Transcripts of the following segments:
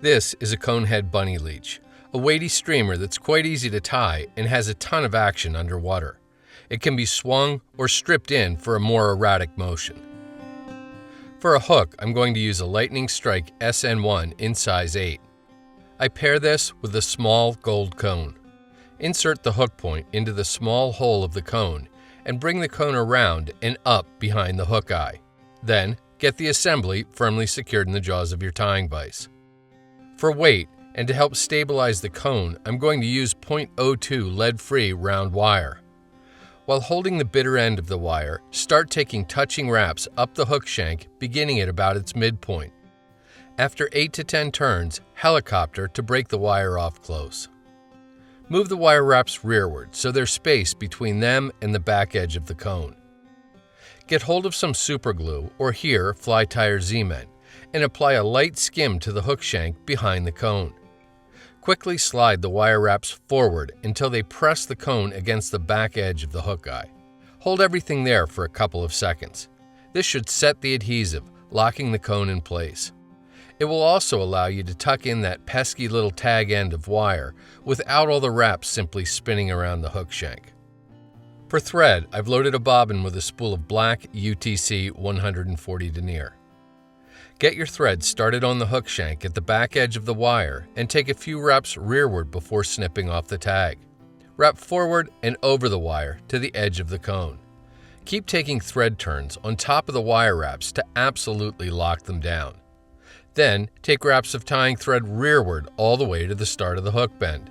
This is a Conehead Bunny Leech, a weighty streamer that's quite easy to tie and has a ton of action underwater. It can be swung or stripped in for a more erratic motion. For a hook, I'm going to use a Lightning Strike SN1 in size 8. I pair this with a small gold cone. Insert the hook point into the small hole of the cone and bring the cone around and up behind the hook eye. Then, get the assembly firmly secured in the jaws of your tying vise. For weight, and to help stabilize the cone, I'm going to use .02 lead-free round wire. While holding the bitter end of the wire, start taking touching wraps up the hook shank, beginning at about its midpoint. After 8 to 10 turns, helicopter to break the wire off close. Move the wire wraps rearward so there's space between them and the back edge of the cone. Get hold of some super glue, or here, fly tire Z-men, and apply a light skim to the hook shank behind the cone. Quickly slide the wire wraps forward until they press the cone against the back edge of the hook eye. Hold everything there for a couple of seconds. This should set the adhesive, locking the cone in place. It will also allow you to tuck in that pesky little tag end of wire without all the wraps simply spinning around the hook shank. For thread, I've loaded a bobbin with a spool of black UTC 140 denier. Get your thread started on the hook shank at the back edge of the wire and take a few wraps rearward before snipping off the tag. Wrap forward and over the wire to the edge of the cone. Keep taking thread turns on top of the wire wraps to absolutely lock them down. Then, take wraps of tying thread rearward all the way to the start of the hook bend.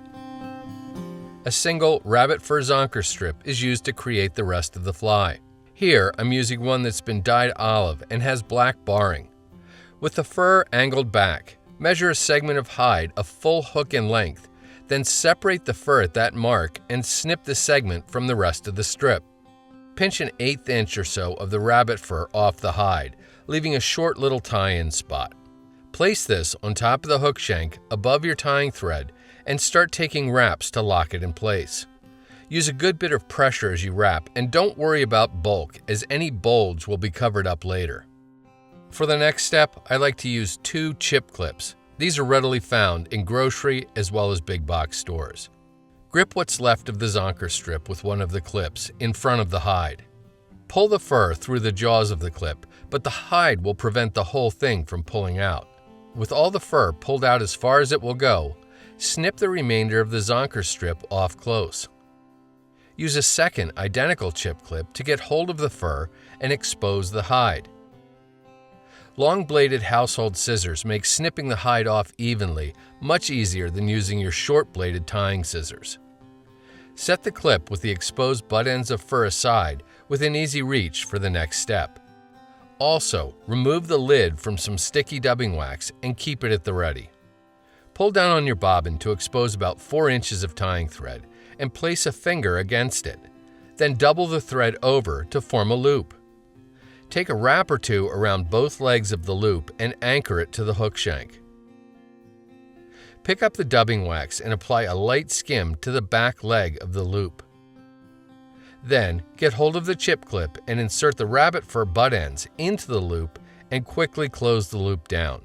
A single rabbit fur zonker strip is used to create the rest of the fly. Here, I'm using one that's been dyed olive and has black barring. With the fur angled back, measure a segment of hide a full hook in length, then separate the fur at that mark and snip the segment from the rest of the strip. Pinch an 1/8 inch or so of the rabbit fur off the hide, leaving a short little tie-in spot. Place this on top of the hook shank above your tying thread and start taking wraps to lock it in place. Use a good bit of pressure as you wrap and don't worry about bulk, as any bulge will be covered up later. For the next step, I like to use 2 chip clips. These are readily found in grocery as well as big box stores. Grip what's left of the zonker strip with one of the clips in front of the hide. Pull the fur through the jaws of the clip, but the hide will prevent the whole thing from pulling out. With all the fur pulled out as far as it will go, snip the remainder of the zonker strip off close. Use a second identical chip clip to get hold of the fur and expose the hide. Long-bladed household scissors make snipping the hide off evenly much easier than using your short-bladed tying scissors. Set the clip with the exposed butt ends of fur aside within easy reach for the next step. Also, remove the lid from some sticky dubbing wax and keep it at the ready. Pull down on your bobbin to expose about 4 inches of tying thread and place a finger against it. Then double the thread over to form a loop. Take a wrap or two around both legs of the loop and anchor it to the hook shank. Pick up the dubbing wax and apply a light skim to the back leg of the loop. Then, get hold of the chip clip and insert the rabbit fur butt ends into the loop and quickly close the loop down.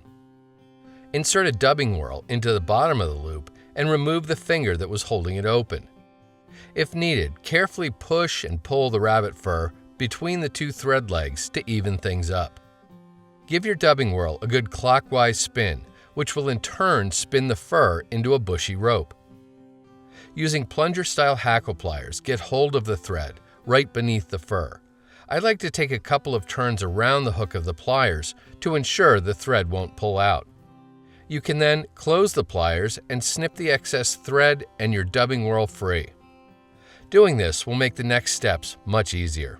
Insert a dubbing whirl into the bottom of the loop and remove the finger that was holding it open. If needed, carefully push and pull the rabbit fur between the 2 thread legs to even things up. Give your dubbing whirl a good clockwise spin, which will in turn spin the fur into a bushy rope. Using plunger-style hackle pliers, get hold of the thread right beneath the fur. I like to take a couple of turns around the hook of the pliers to ensure the thread won't pull out. You can then close the pliers and snip the excess thread and your dubbing whirl free. Doing this will make the next steps much easier.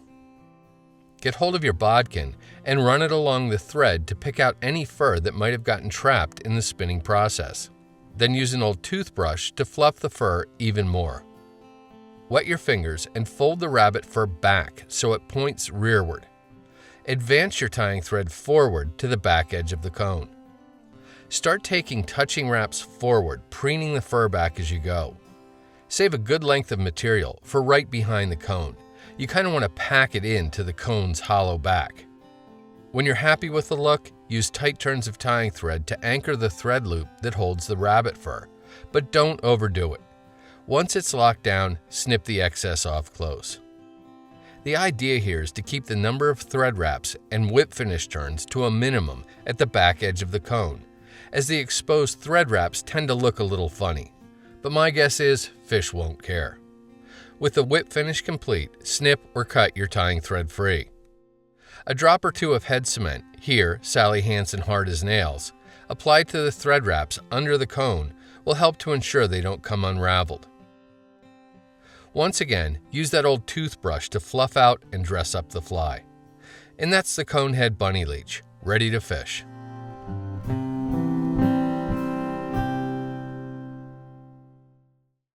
Get hold of your bodkin and run it along the thread to pick out any fur that might have gotten trapped in the spinning process. Then use an old toothbrush to fluff the fur even more. Wet your fingers and fold the rabbit fur back so it points rearward. Advance your tying thread forward to the back edge of the cone. Start taking touching wraps forward, preening the fur back as you go. Save a good length of material for right behind the cone. You kind of want to pack it into the cone's hollow back. When you're happy with the look, use tight turns of tying thread to anchor the thread loop that holds the rabbit fur, but don't overdo it. Once it's locked down, snip the excess off close. The idea here is to keep the number of thread wraps and whip finish turns to a minimum at the back edge of the cone, as the exposed thread wraps tend to look a little funny. But my guess is fish won't care. With the whip finish complete, snip or cut your tying thread free. A drop or two of head cement, here Sally Hansen hard as nails, applied to the thread wraps under the cone will help to ensure they don't come unraveled. Once again, use that old toothbrush to fluff out and dress up the fly. And that's the Conehead Bunny Leech, ready to fish.